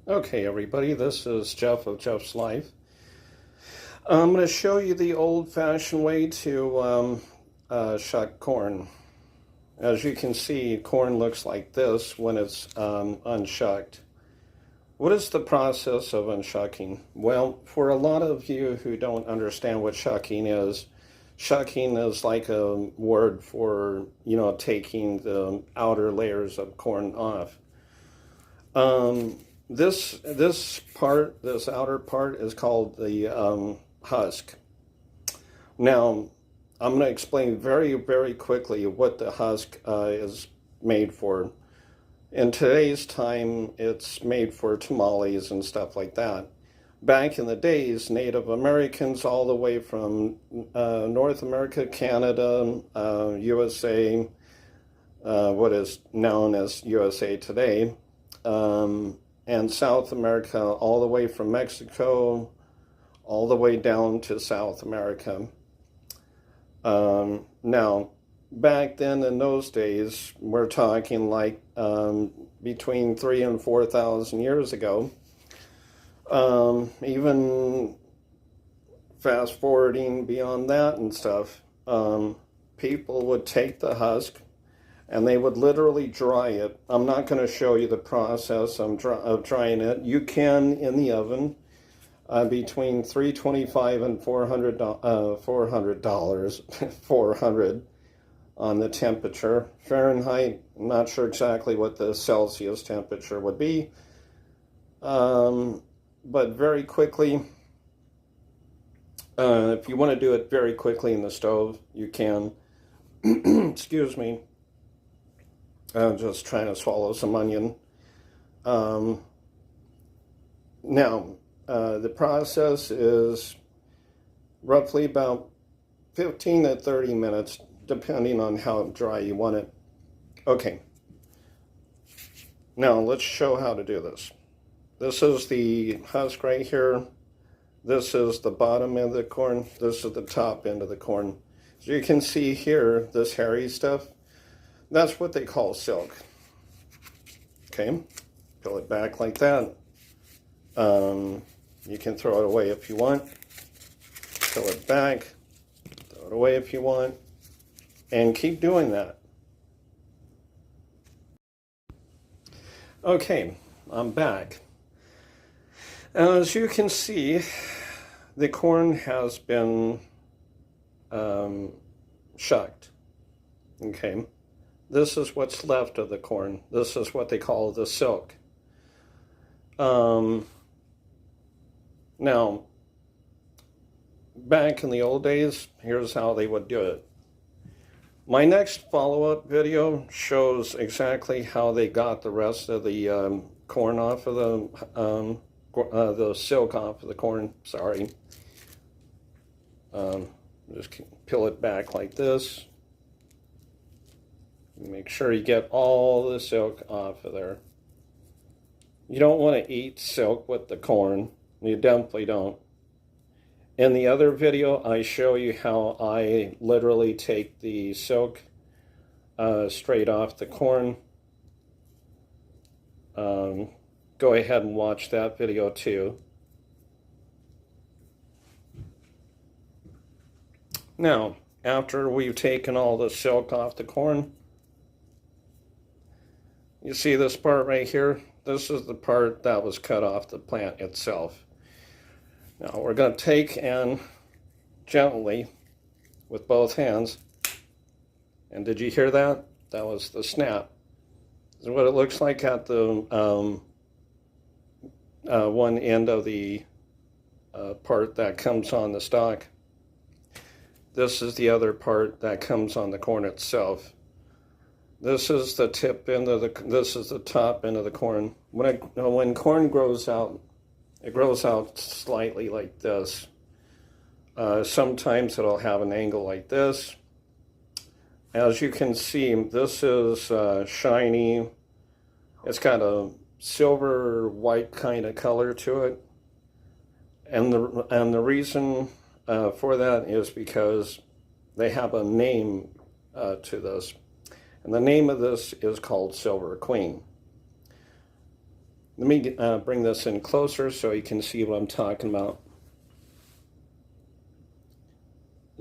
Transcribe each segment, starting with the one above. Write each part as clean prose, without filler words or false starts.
Okay, everybody, this is Jeff of Jeff's Life. I'm going to show you the old-fashioned way to shuck corn. As you can see, corn looks like this when it's unshucked. What is the process of unshucking? Well, for a lot of you who don't understand what shucking is like a word for, taking the outer layers of corn off. This outer part is called the husk. Now, I'm going to explain very, very quickly what the husk is made for. In today's time, it's made for tamales and stuff like that. Back in the days, Native Americans all the way from North America, Canada, USA, what is known as USA today, and South America, all the way from Mexico, all the way down to South America. Now, back then in those days, we're talking like between 3,000 and 4,000 years ago. Even fast forwarding beyond that and stuff, people would take the husk and they would literally dry it. I'm not going to show you the process of drying it. You can in the oven between $325 and $400 on the temperature. Fahrenheit, I'm not sure exactly what the Celsius temperature would be. But very quickly, if you want to do it very quickly in the stove, you can. Excuse me. I'm just trying to swallow some onion. Now, the process is roughly about 15 to 30 minutes, depending on how dry you want it. Okay. Now, let's show how to do this. This is the husk right here. This is the bottom end of the corn. This is the top end of the corn. As you can see here, this hairy stuff, that's what they call silk. Okay, pull it back like that. You can throw it away if you want. Pull it back, throw it away if you want, and keep doing that. Okay, I'm back. As you can see, the corn has been shucked. Okay. This is what's left of the corn. This is what they call the silk. Now, back in the old days, here's how they would do it. My next follow-up video shows exactly how they got the rest of the corn off of the silk off of the corn. Sorry. Just peel it back like this. Make sure you get all the silk off of there. You don't want to eat silk with the corn. You definitely don't. In the other video, I show you how I literally take the silk straight off the corn. Go ahead and watch that video too. Now, after we've taken all the silk off the corn, you see this part right here? This is the part that was cut off the plant itself. Now we're going to take and gently, with both hands, and did you hear that? That was the snap. This is what it looks like at the one end of the part that comes on the stalk. This is the other part that comes on the corn itself. This is the tip end of this is the top end of the corn. When corn grows out, it grows out slightly like this. Sometimes it'll have an angle like this. As you can see, this is shiny. It's got a silver white kind of color to it. And the reason for that is because they have a name to this. And the name of this is called Silver Queen. Let me bring this in closer so you can see what I'm talking about.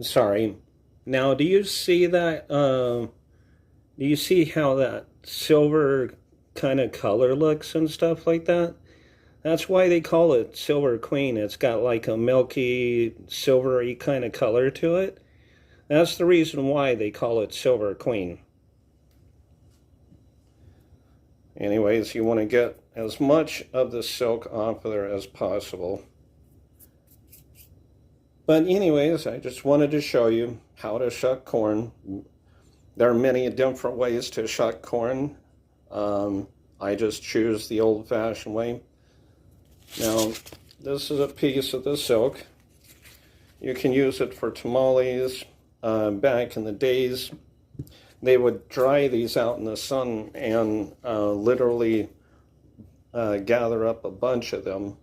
Sorry. Now, do you see that? Do you see how that silver kind of color looks and stuff like that? That's why they call it Silver Queen. It's got like a milky, silvery kind of color to it. That's the reason why they call it Silver Queen. Anyways, you want to get as much of the silk off of there as possible. But anyways, I just wanted to show you how to shuck corn. There are many different ways to shuck corn. I just choose the old-fashioned way. Now, this is a piece of the silk. You can use it for tamales. Back in the days, they would dry these out in the sun and literally gather up a bunch of them.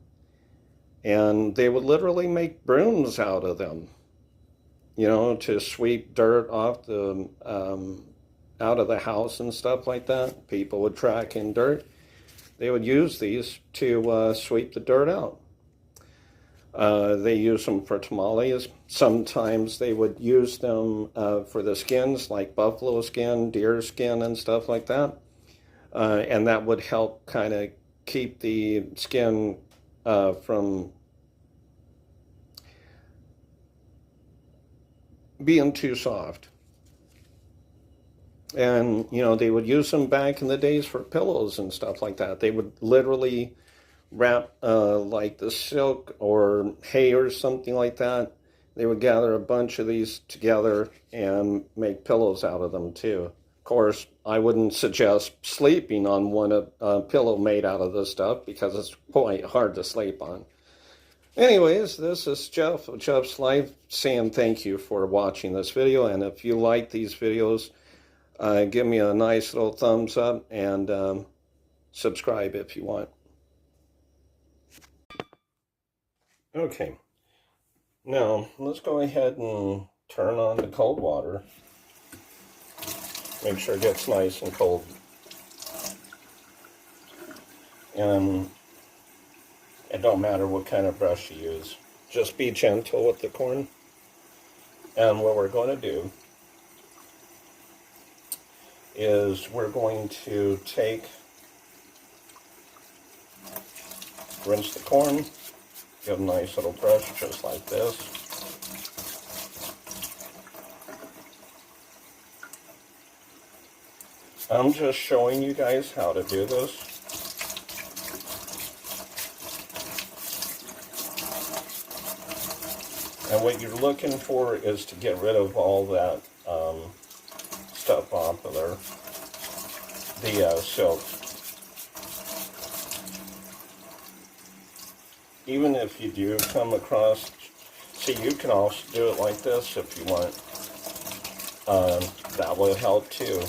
And they would literally make brooms out of them, you know, to sweep dirt off the out of the house and stuff like that. People would track in dirt. They would use these to sweep the dirt out. They use them for tamales. Sometimes they would use them for the skins, like buffalo skin, deer skin, and stuff like that. And that would help kind of keep the skin from being too soft. And, you know, they would use them back in the days for pillows and stuff like that. They would literally wrap like the silk or hay or something like that. They would gather a bunch of these together and make pillows out of them too. Of course, I wouldn't suggest sleeping on one pillow made out of this stuff because it's quite hard to sleep on. Anyways, this is Jeff of Jeff's Life saying thank you for watching this video. And if you like these videos, give me a nice little thumbs up and subscribe if you want. Okay, now let's go ahead and turn on the cold water. Make sure it gets nice and cold. And it don't matter what kind of brush you use. Just be gentle with the corn. And what we're going to do is we're going to rinse the corn, give a nice little brush just like this. I'm just showing you guys how to do this. And what you're looking for is to get rid of all that stuff off of there, the silk. Even if you do come across, see, you can also do it like this if you want. That will help too.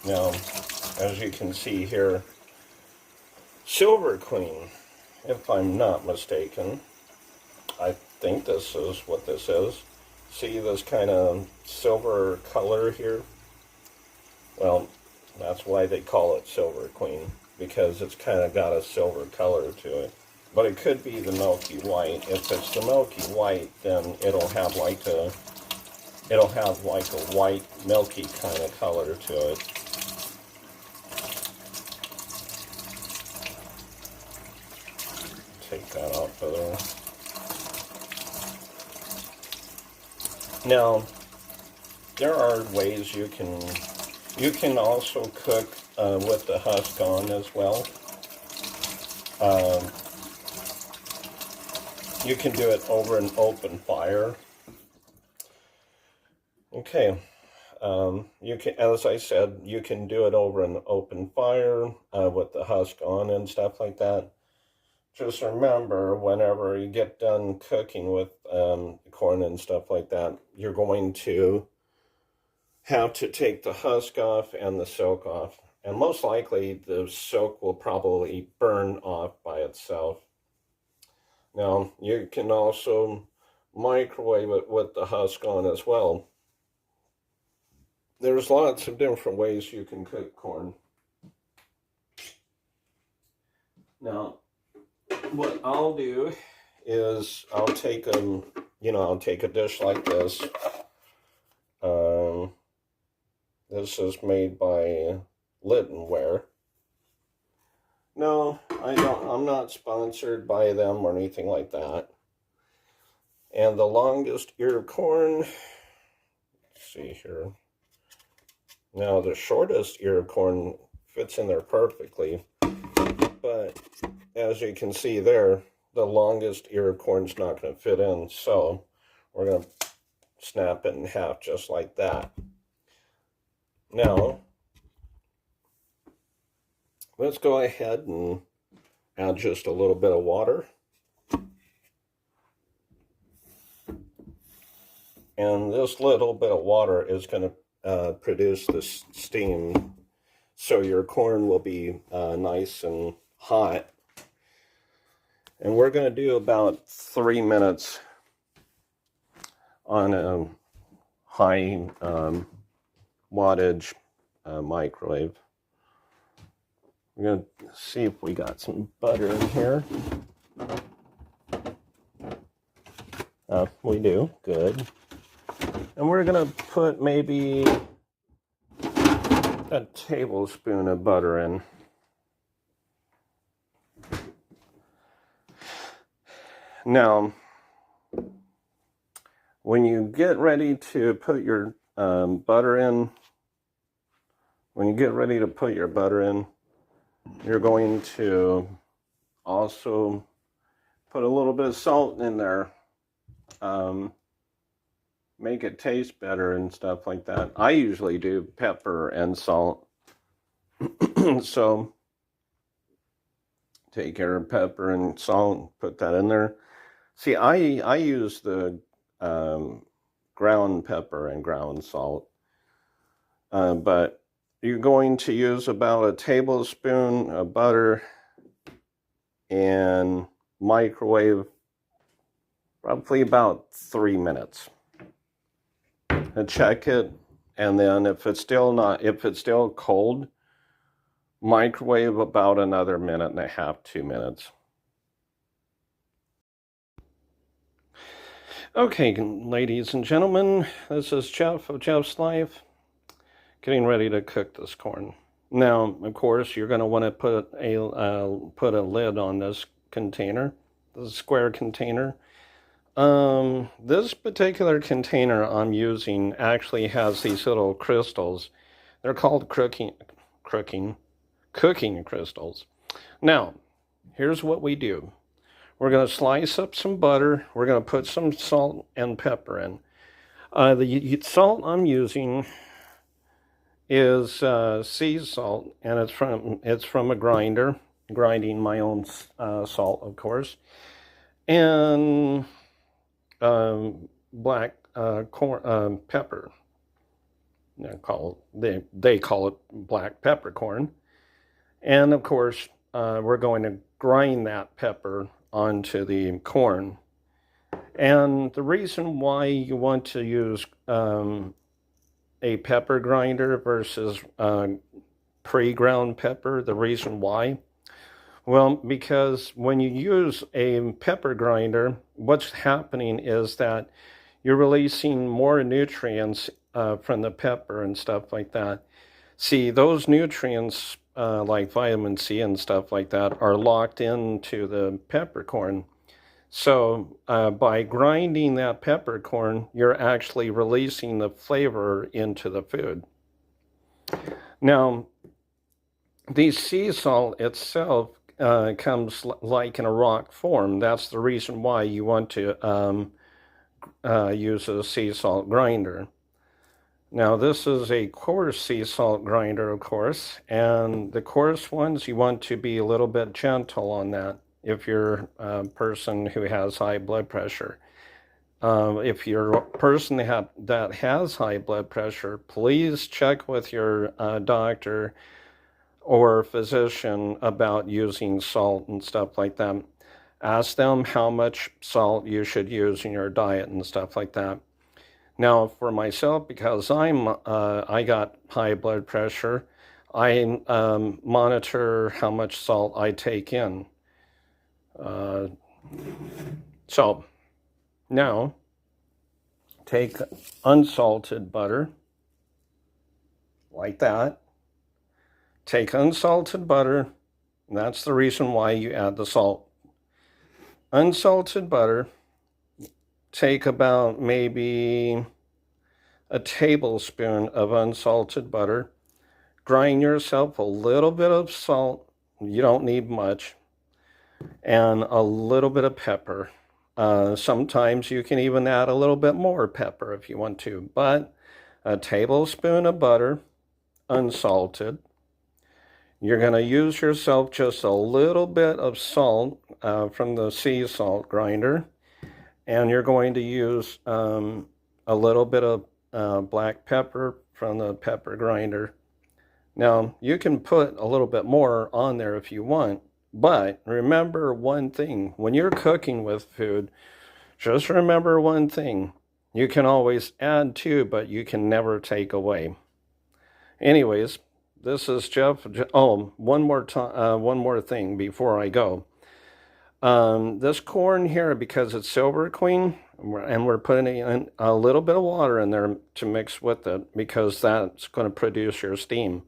Now, as you can see here, Silver Queen, if I'm not mistaken, I think this is what this is. See this kind of silver color here? Well, that's why they call it Silver Queen, because it's kind of got a silver color to it. But it could be the milky white. If it's the milky white, then it'll have like a white milky kind of color to it. Take that off of there. Now, there are ways you can also cook with the husk on as well. You can do it over an open fire. Okay, you can, as I said, you can do it over an open fire with the husk on and stuff like that. Just remember, whenever you get done cooking with corn and stuff like that, you're going to have to take the husk off and the silk off. And most likely, the silk will probably burn off by itself. Now, you can also microwave it with the husk on as well. There's lots of different ways you can cook corn. Now, what I'll do is I'll take a dish like this. This is made by Littenware. No, I'm not sponsored by them or anything like that. And the longest ear of corn, let's see here. Now the shortest ear of corn fits in there perfectly, but as you can see there, the longest ear of corn's not going to fit in, so we're going to snap it in half just like that. Now, let's go ahead and add just a little bit of water. And this little bit of water is going to produce this steam, so your corn will be nice and hot. And we're going to do about 3 minutes on a high wattage microwave. We're going to see if we got some butter in here. We do. Good. And we're going to put maybe a tablespoon of butter in. Now, when you get ready to put your butter in, you're going to also put a little bit of salt in there. Make it taste better and stuff like that. I usually do pepper and salt. So take your pepper and salt, put that in there. See, I use the ground pepper and ground salt, but you're going to use about a tablespoon of butter and microwave roughly about 3 minutes. And check it, and then if it's still cold, microwave about another 1.5 2 minutes. Okay, ladies and gentlemen, this is Jeff of Jeff's Life, getting ready to cook this corn. Now, of course, you're going to want to put a lid on this container, the square container. This particular container I'm using actually has these little crystals. They're called cooking crystals. Now, here's what we do. We're going to slice up some butter. We're going to put some salt and pepper in. The salt I'm using is sea salt, and it's from a grinder, grinding my own salt, of course, and black corn pepper. They call it black peppercorn, and of course we're going to grind that pepper onto the corn. And the reason why you want to use a pepper grinder versus pre-ground pepper, the reason why, well, because when you use a pepper grinder, what's happening is that you're releasing more nutrients from the pepper and stuff like that. See, those nutrients like vitamin C and stuff like that are locked into the peppercorn. So by grinding that peppercorn, you're actually releasing the flavor into the food. Now, the sea salt itself comes like in a rock form. That's the reason why you want to use a sea salt grinder. Now, this is a coarse sea salt grinder, of course, and the coarse ones, you want to be a little bit gentle on that if you're a person who has high blood pressure. If you're a person that has high blood pressure, please check with your doctor or physician about using salt and stuff like that. Ask them how much salt you should use in your diet and stuff like that. Now, for myself, because I got high blood pressure, I monitor how much salt I take in. So now, take unsalted butter, like that. Take unsalted butter, and that's the reason why you add the salt. Unsalted butter, take about maybe a tablespoon of unsalted butter. Grind yourself a little bit of salt, you don't need much, and a little bit of pepper. Sometimes you can even add a little bit more pepper if you want to, but a tablespoon of butter, unsalted. You're going to use yourself just a little bit of salt from the sea salt grinder, and you're going to use a little bit of black pepper from the pepper grinder. Now, you can put a little bit more on there if you want, but remember one thing. When you're cooking with food, just remember one thing. You can always add to, but you can never take away. Anyways, this is Jeff. Oh, one more thing before I go. This corn here, because it's Silver Queen, and we're putting in a little bit of water in there to mix with it, because that's going to produce your steam.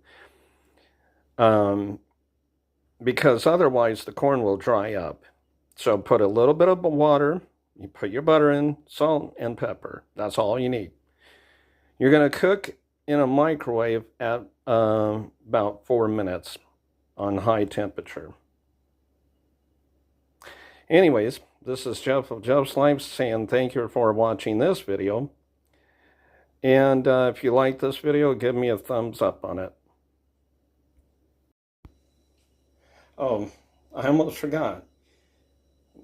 Because otherwise the corn will dry up. So put a little bit of water, you put your butter in, salt, and pepper. That's all you need. You're going to cook in a microwave at about 4 minutes on high temperature. Anyways, this is Jeff of Jeff's Life saying thank you for watching this video. And if you like this video, give me a thumbs up on it. Oh, I almost forgot.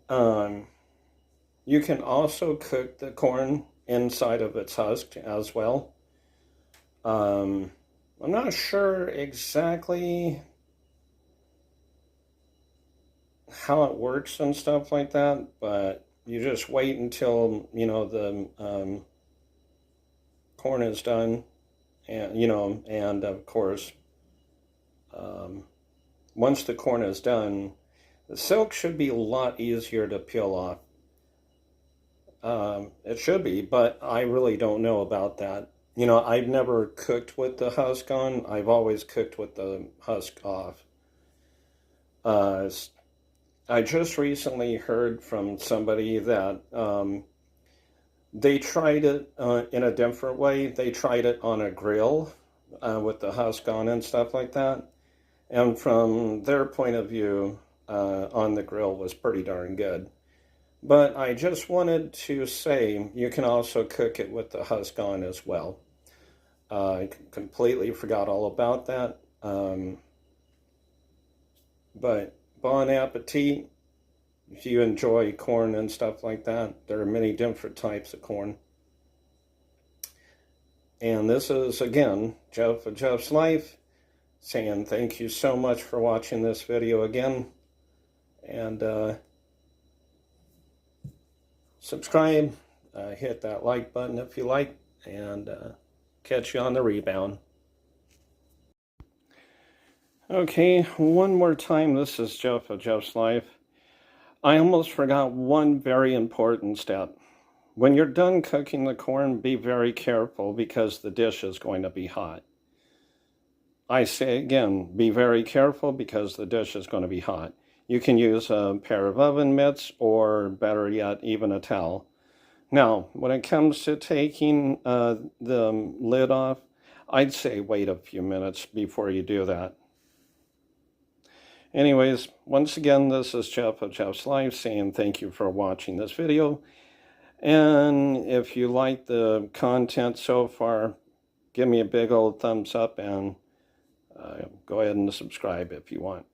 You can also cook the corn inside of its husk as well. I'm not sure exactly how it works and stuff like that, but you just wait until, you know, the corn is done, and, you know, and of course, once the corn is done, the silk should be a lot easier to peel off. It should be, but I really don't know about that. You know, I've never cooked with the husk on. I've always cooked with the husk off. I just recently heard from somebody that they tried it in a different way. They tried it on a grill with the husk on and stuff like that. And from their point of view, on the grill was pretty darn good. But I just wanted to say you can also cook it with the husk on as well. I completely forgot all about that. But bon appetit if you enjoy corn and stuff like that. There are many different types of corn. And this is, again, Jeff of Jeff's Life, saying thank you so much for watching this video again. And subscribe, hit that like button if you like, and catch you on the rebound. Okay, one more time, this is Jeff of Jeff's Life. I almost forgot one very important step. When you're done cooking the corn, be very careful because the dish is going to be hot. I say again, be very careful because the dish is going to be hot. You can use a pair of oven mitts, or better yet, even a towel. Now, when it comes to taking the lid off, I'd say wait a few minutes before you do that. Anyways, once again, this is Jeff of Jeff's Life saying thank you for watching this video. And if you like the content so far, give me a big old thumbs up, and go ahead and subscribe if you want.